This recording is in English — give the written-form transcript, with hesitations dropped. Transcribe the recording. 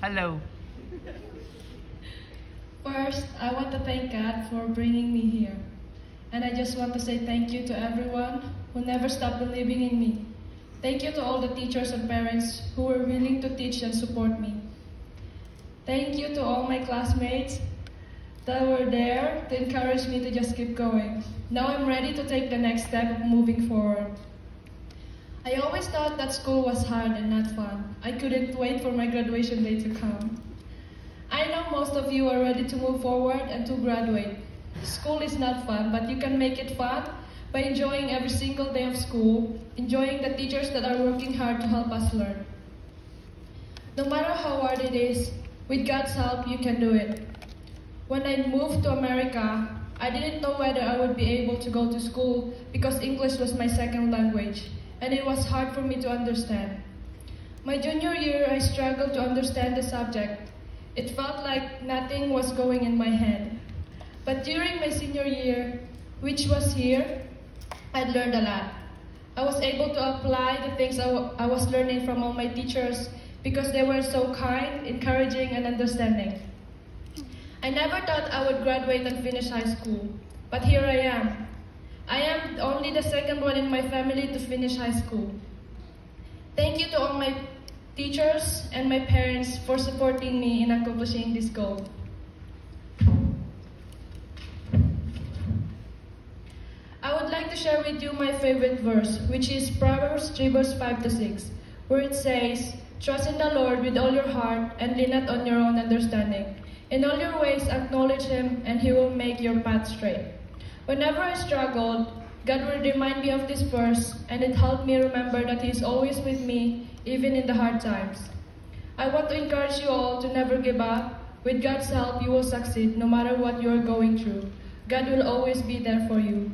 Hello. First, I want to thank God for bringing me here. And I just want to say thank you to everyone who never stopped believing in me. Thank you to all the teachers and parents who were willing to teach and support me. Thank you to all my classmates that were there to encourage me to just keep going. Now I'm ready to take the next step of moving forward. I always thought that school was hard and not fun. I couldn't wait for my graduation day to come. I know most of you are ready to move forward and to graduate. School is not fun, but you can make it fun by enjoying every single day of school, enjoying the teachers that are working hard to help us learn. No matter how hard it is, with God's help, you can do it. When I moved to America, I didn't know whether I would be able to go to school because English was my second language, and it was hard for me to understand. My junior year, I struggled to understand the subject. It felt like nothing was going in my head. But during my senior year, which was here, I learned a lot. I was able to apply the things I was learning from all my teachers because they were so kind, encouraging, and understanding. I never thought I would graduate and finish high school, but here I am. I am only the second one in my family to finish high school. Thank you to all my teachers and my parents for supporting me in accomplishing this goal. I would like to share with you my favorite verse, which is Proverbs 3 verse 5 to 6, where it says, "Trust in the Lord with all your heart and lean not on your own understanding. In all your ways acknowledge Him and He will make your path straight." Whenever I struggled, God would remind me of this verse, and it helped me remember that He is always with me, even in the hard times. I want to encourage you all to never give up. With God's help, you will succeed no matter what you are going through. God will always be there for you.